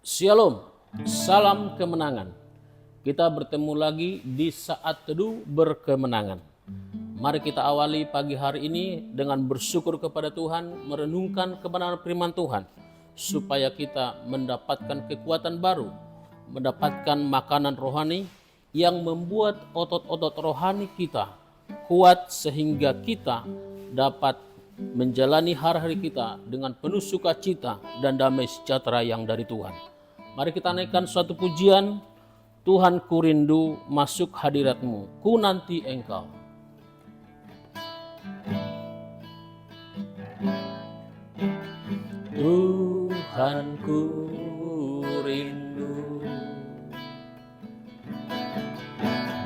Shalom, salam kemenangan. Kita bertemu lagi di saat teduh berkemenangan. Mari kita awali pagi hari ini dengan bersyukur kepada Tuhan, merenungkan kebenaran firman Tuhan, supaya kita mendapatkan kekuatan baru, mendapatkan makanan rohani yang membuat otot-otot rohani kita kuat sehingga kita dapat menjalani hari-hari kita dengan penuh sukacita dan damai sejahtera yang dari Tuhan. Mari kita naikkan suatu pujian. Tuhan, ku rindu masuk hadirat-Mu, ku nanti Engkau. Tuhan, ku rindu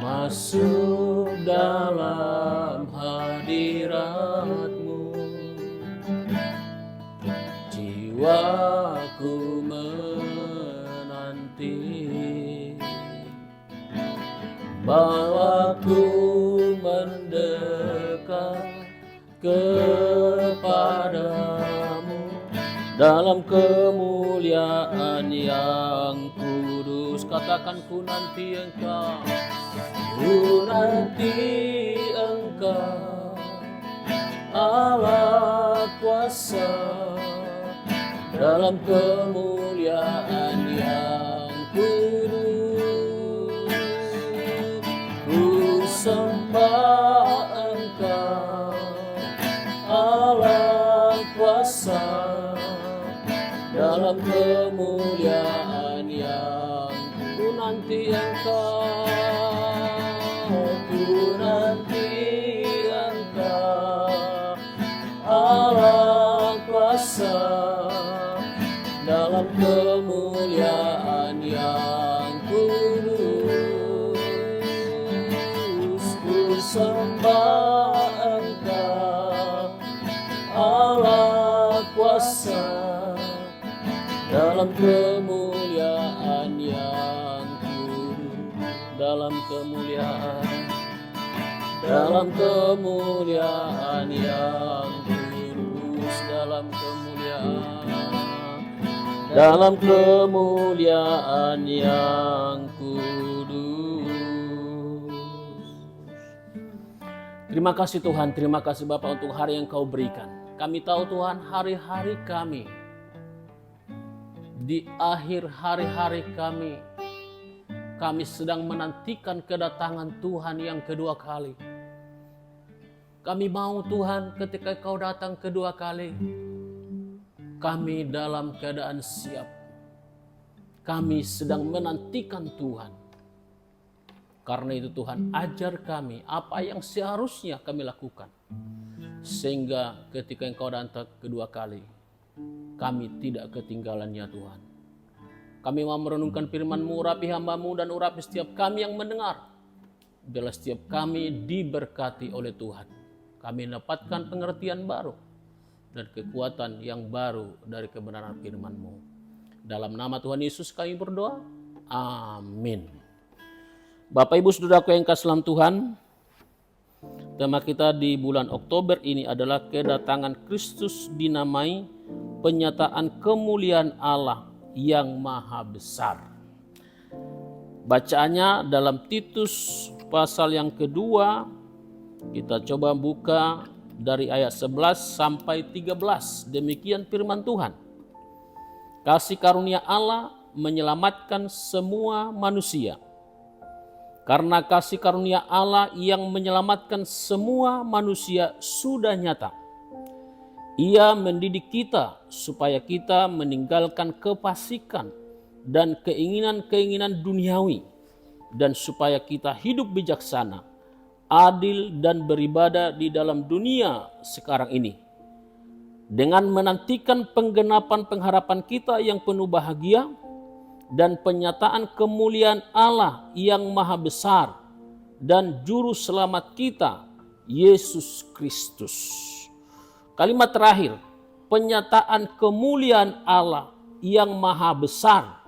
masuk dalam hadirat-Mu. Jiwaku menanti, bawaku mendekat kepadamu dalam kemuliaan yang kudus. Katakan, ku nanti Engkau, ku nanti Engkau, Allah kuasa, dalam kemuliaan yang kudus. Ku sembah Engkau, Allah kuasa, dalam kemuliaan yang ku nanti Engkau, ku nanti Engkau, Allah kuasa, dalam kemuliaan yang kudus. Ku sembah Engkau, Allah kuasa, dalam kemuliaan yang kudus. Dalam kemuliaan yang kudus, dalam kemuliaan yang kudus. Terima kasih Tuhan, terima kasih Bapa untuk hari yang Kau berikan. Kami tahu Tuhan, hari-hari kami, di akhir hari-hari kami sedang menantikan kedatangan Tuhan yang kedua kali. Kami mau Tuhan, ketika Kau datang kedua kali, kami dalam keadaan siap. Kami sedang menantikan Tuhan. Karena itu Tuhan, ajar kami apa yang seharusnya kami lakukan. Sehingga ketika Engkau datang kedua kali, kami tidak ketinggalannya Tuhan. Kami mau merenungkan firman-Mu, urapi hamba-Mu dan urapi setiap kami yang mendengar. Biarlah setiap kami diberkati oleh Tuhan. Kami mendapatkan pengertian baru dan kekuatan yang baru dari kebenaran firman-Mu. Dalam nama Tuhan Yesus kami berdoa. Amin. Bapak Ibu Saudaraku yang kasih dalam Tuhan, tema kita di bulan Oktober ini adalah kedatangan Kristus dinamai penyataan kemuliaan Allah yang maha besar. Bacaannya dalam Titus pasal yang kedua. Kita coba buka dari ayat 11 sampai 13. Demikian firman Tuhan. Kasih karunia Allah menyelamatkan semua manusia. Karena kasih karunia Allah yang menyelamatkan semua manusia sudah nyata. Ia mendidik kita supaya kita meninggalkan kefasikan dan keinginan-keinginan duniawi, dan supaya kita hidup bijaksana, adil dan beribadah di dalam dunia sekarang ini, dengan menantikan penggenapan pengharapan kita yang penuh bahagia dan penyataan kemuliaan Allah yang maha besar dan juru selamat kita, Yesus Kristus. Kalimat terakhir, penyataan kemuliaan Allah yang maha besar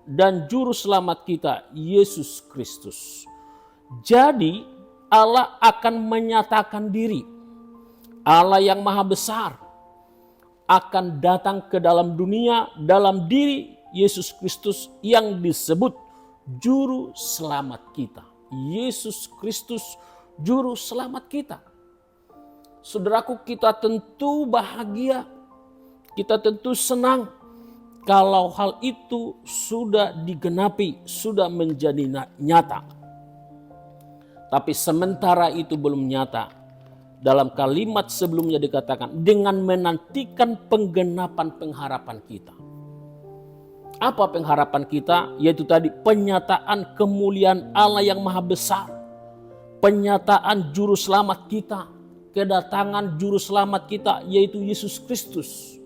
dan juru selamat kita, Yesus Kristus. Jadi Allah akan menyatakan diri. Allah yang maha besar akan datang ke dalam dunia, dalam diri Yesus Kristus yang disebut juru selamat kita. Yesus Kristus juru selamat kita. Saudaraku, kita tentu bahagia, kita tentu senang kalau hal itu sudah digenapi, sudah menjadi nyata. Tapi sementara itu belum nyata, dalam kalimat sebelumnya dikatakan dengan menantikan penggenapan pengharapan kita. Apa pengharapan kita? Yaitu tadi penyataan kemuliaan Allah yang maha besar. Penyataan juru selamat kita. Kedatangan juru selamat kita yaitu Yesus Kristus.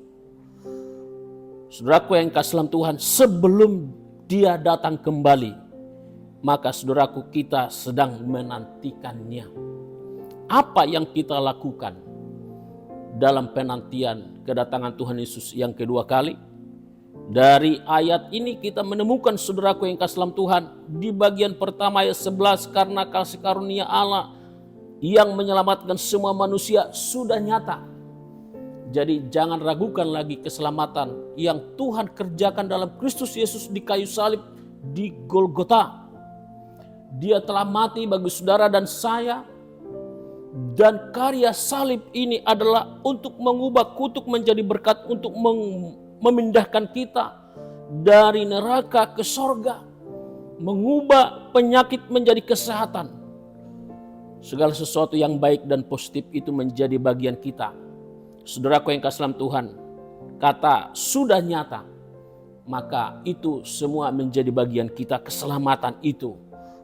Saudaraku yang kasih dalam Tuhan, sebelum dia datang kembali, maka saudaraku kita sedang menantikannya. Apa yang kita lakukan dalam penantian kedatangan Tuhan Yesus yang kedua kali? Dari ayat ini kita menemukan saudaraku yang kasih dalam Tuhan, di bagian pertama ayat 11, karena kasih karunia Allah yang menyelamatkan semua manusia sudah nyata. Jadi jangan ragukan lagi keselamatan yang Tuhan kerjakan dalam Kristus Yesus di kayu salib di Golgota. Dia telah mati bagi saudara dan saya. Dan karya salib ini adalah untuk mengubah kutuk menjadi berkat, untuk memindahkan kita dari neraka ke sorga, mengubah penyakit menjadi kesehatan. Segala sesuatu yang baik dan positif itu menjadi bagian kita. Saudaraku yang kasih dalam Tuhan, kata sudah nyata, maka itu semua menjadi bagian kita. Keselamatan itu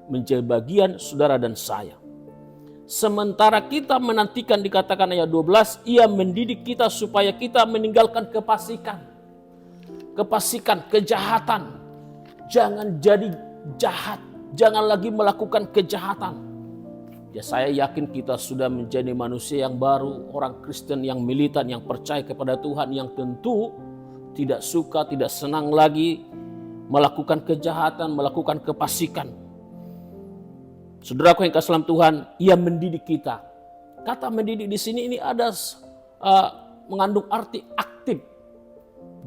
menjadi bagian saudara dan saya. Sementara kita menantikan, dikatakan ayat 12, ia mendidik kita supaya kita meninggalkan kefasikan, kejahatan. Jangan jadi jahat, jangan lagi melakukan kejahatan. Ya, saya yakin kita sudah menjadi manusia yang baru, orang Kristen yang militan, yang percaya kepada Tuhan, yang tentu tidak suka, tidak senang lagi melakukan kejahatan, melakukan kefasikan. Saudaraku yang kasih dalam Tuhan, ia mendidik kita. Kata mendidik di sini ini ada mengandung arti aktif.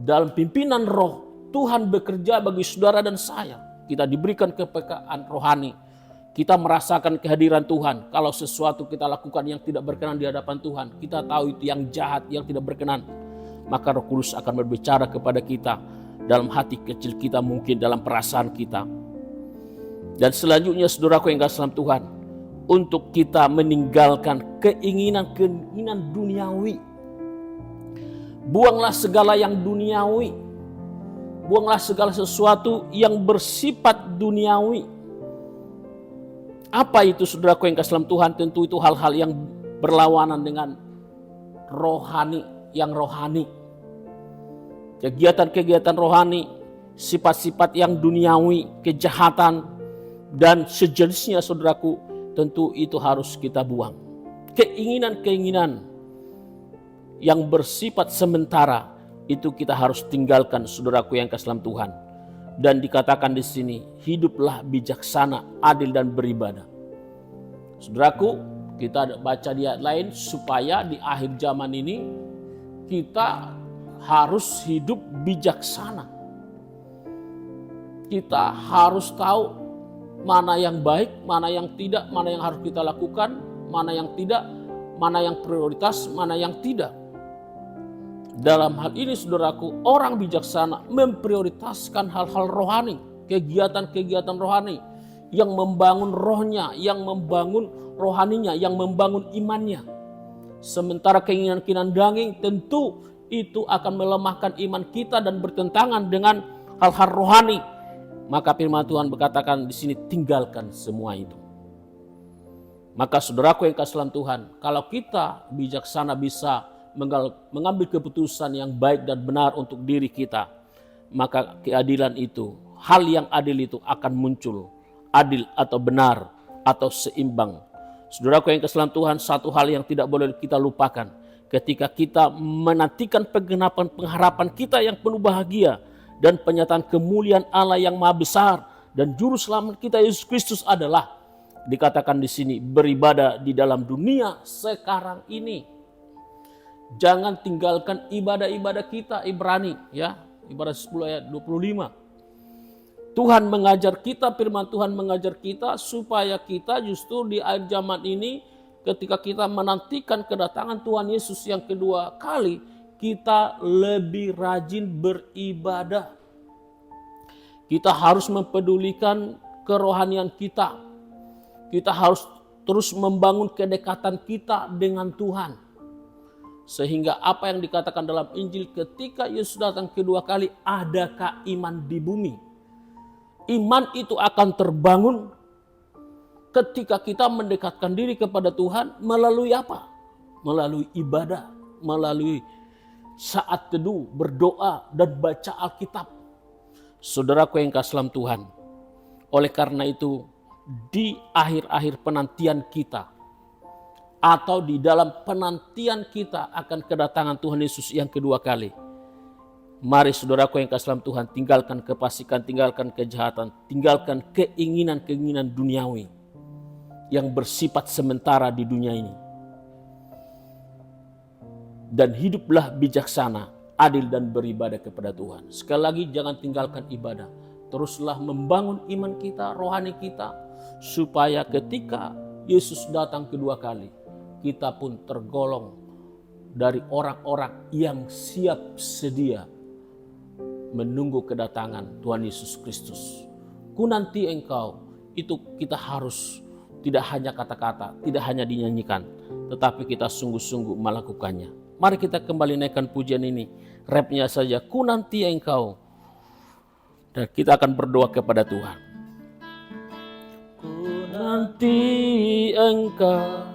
Dalam pimpinan roh, Tuhan bekerja bagi saudara dan saya. Kita diberikan kepekaan rohani. Kita merasakan kehadiran Tuhan. Kalau sesuatu kita lakukan yang tidak berkenan di hadapan Tuhan, kita tahu itu yang jahat, yang tidak berkenan. Maka Roh Kudus akan berbicara kepada kita dalam hati kecil kita, mungkin dalam perasaan kita. Dan selanjutnya saudaraku yang kasih dalam Tuhan, untuk kita meninggalkan keinginan-keinginan duniawi. Buanglah segala yang duniawi. Buanglah segala sesuatu yang bersifat duniawi. Apa itu saudaraku yang kasih dalam Tuhan? Tentu itu hal-hal yang berlawanan dengan rohani, yang rohani. Kegiatan-kegiatan rohani, sifat-sifat yang duniawi, kejahatan, dan sejenisnya saudaraku, tentu itu harus kita buang. Keinginan-keinginan yang bersifat sementara, itu kita harus tinggalkan saudaraku yang kasih dalam Tuhan. Dan dikatakan di sini, hiduplah bijaksana, adil dan beribadah. Saudaraku, kita baca di ayat lain, supaya di akhir zaman ini kita harus hidup bijaksana. Kita harus tahu mana yang baik, mana yang tidak, mana yang harus kita lakukan, mana yang tidak, mana yang prioritas, mana yang tidak. Dalam hal ini saudaraku, orang bijaksana memprioritaskan hal-hal rohani, kegiatan-kegiatan rohani yang membangun rohnya, yang membangun rohaninya, yang membangun imannya. Sementara keinginan-keinginan daging tentu itu akan melemahkan iman kita dan bertentangan dengan hal-hal rohani. Maka firman Tuhan berkatakan di sini, tinggalkan semua itu. Maka saudaraku yang kasih dalam Tuhan, kalau kita bijaksana bisa mengambil keputusan yang baik dan benar untuk diri kita, maka keadilan itu, hal yang adil itu akan muncul. Adil atau benar atau seimbang. Saudaraku yang kasih dalam Tuhan, satu hal yang tidak boleh kita lupakan, ketika kita menantikan penggenapan pengharapan kita yang penuh bahagia dan penyataan kemuliaan Allah yang maha besar dan juru selamat kita Yesus Kristus adalah, dikatakan di sini, beribadah di dalam dunia sekarang ini. Jangan tinggalkan ibadah-ibadah kita, Ibrani ya. Ibrani 10 ayat 25. Tuhan mengajar kita, firman Tuhan mengajar kita supaya kita justru di akhir zaman ini ketika kita menantikan kedatangan Tuhan Yesus yang kedua kali, kita lebih rajin beribadah. Kita harus mempedulikan kerohanian kita. Kita harus terus membangun kedekatan kita dengan Tuhan. Sehingga apa yang dikatakan dalam Injil ketika Yesus datang kedua kali, adakah iman di bumi? Iman itu akan terbangun ketika kita mendekatkan diri kepada Tuhan melalui apa? Melalui ibadah, melalui saat teduh, berdoa, dan baca Alkitab. Saudaraku yang kasih dalam Tuhan, oleh karena itu di akhir-akhir penantian kita atau di dalam penantian kita akan kedatangan Tuhan Yesus yang kedua kali, mari saudaraku yang kasih dalam Tuhan, tinggalkan kefasikan, tinggalkan kejahatan, tinggalkan keinginan-keinginan duniawi yang bersifat sementara di dunia ini. Dan hiduplah bijaksana, adil dan beribadah kepada Tuhan. Sekali lagi jangan tinggalkan ibadah. Teruslah membangun iman kita, rohani kita, supaya ketika Yesus datang kedua kali, kita pun tergolong dari orang-orang yang siap sedia menunggu kedatangan Tuhan Yesus Kristus. Ku nanti engkau, itu kita harus tidak hanya kata-kata, tidak hanya dinyanyikan, tetapi kita sungguh-sungguh melakukannya. Mari kita kembali naikkan pujian ini, rapnya saja, ku nanti engkau. Dan kita akan berdoa kepada Tuhan. Ku nanti engkau,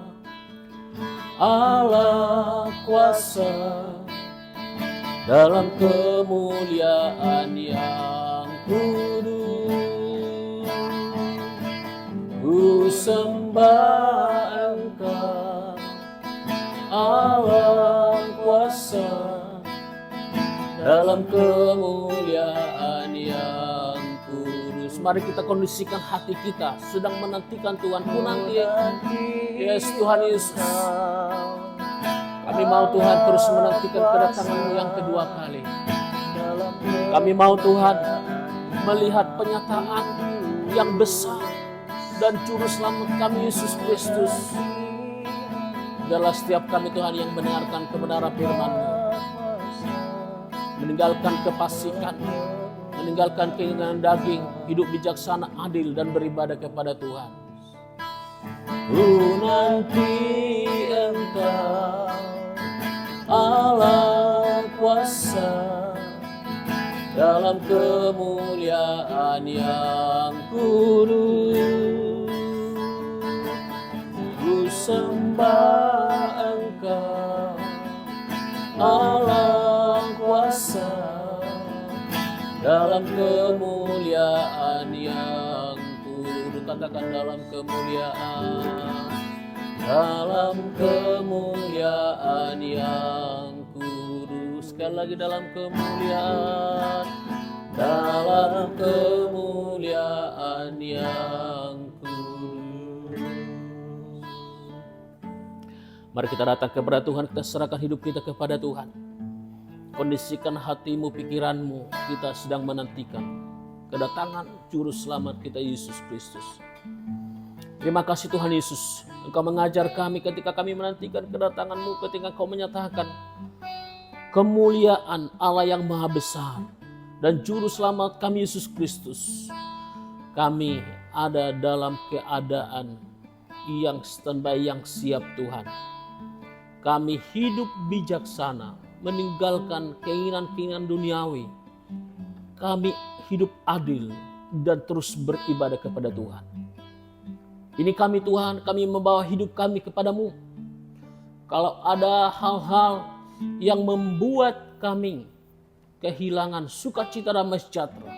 Allah kuasa, dalam kemuliaan yang kudus. Ku sembah engkau, Allah kuasa, dalam kemuliaan yang kudus. Mari kita kondisikan hati kita sedang menantikan Tuhan. Ku nanti, yes Tuhan Yesus, kami mau Tuhan terus menantikan kedatangan-Mu yang kedua kali. Kami mau Tuhan melihat penyataan yang besar dan juru selamat kami Yesus Kristus. Biarlah setiap kami Tuhan yang mendengarkan kebenaran firman-Mu, meninggalkan kefasikan, meninggalkan keinginan daging, hidup bijaksana, adil dan beribadah kepada Tuhan. Ku nanti engkau, Allah kuasa, dalam kemuliaan yang kudus. Ku sembah engkau, Allah kuasa, dalam kemuliaan yang kudus. Katakan dalam kemuliaan, dalam kemuliaan yang kudus. Sekali lagi dalam kemuliaan, dalam kemuliaan yang kudus. Mari kita datang kepada Tuhan, kita serahkan hidup kita kepada Tuhan. Kondisikan hatimu, pikiranmu, kita sedang menantikan kedatangan Juru Selamat kita Yesus Kristus. Terima kasih Tuhan Yesus, Engkau mengajar kami ketika kami menantikan kedatangan-Mu, ketika Engkau menyatakan kemuliaan Allah yang Maha Besar dan Juru Selamat kami Yesus Kristus. Kami ada dalam keadaan yang standby, yang siap Tuhan. Kami hidup bijaksana, meninggalkan keinginan-keinginan duniawi. Kami hidup adil dan terus beribadah kepada Tuhan. Ini kami Tuhan, kami membawa hidup kami kepadamu. Kalau ada hal-hal yang membuat kami kehilangan sukacita damai sejahtera,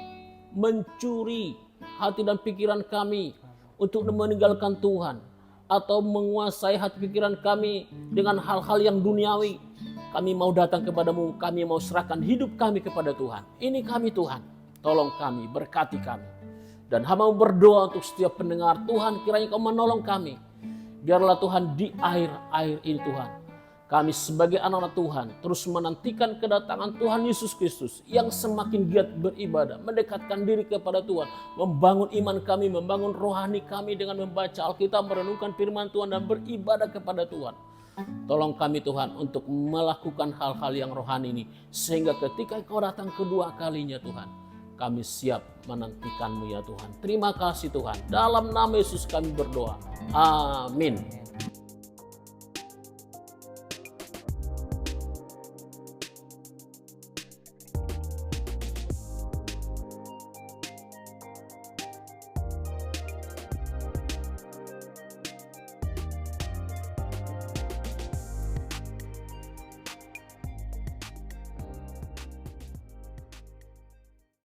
mencuri hati dan pikiran kami untuk meninggalkan Tuhan, atau menguasai hati pikiran kami dengan hal-hal yang duniawi, kami mau datang kepadamu, kami mau serahkan hidup kami kepada Tuhan. Ini kami Tuhan, tolong kami, berkati kami. Dan hamba berdoa untuk setiap pendengar, Tuhan kiranya Kau menolong kami. Biarlah Tuhan di akhir-akhir ini Tuhan, Kami sebagai anak-anak Tuhan terus menantikan kedatangan Tuhan Yesus Kristus yang semakin giat beribadah, mendekatkan diri kepada Tuhan, membangun iman kami, membangun rohani kami dengan membaca Alkitab, merenungkan firman Tuhan dan beribadah kepada Tuhan. Tolong kami Tuhan untuk melakukan hal-hal yang rohani ini, sehingga ketika Engkau datang kedua kalinya Tuhan, kami siap menantikan-Mu ya Tuhan. Terima kasih Tuhan. Dalam nama Yesus kami berdoa. Amin.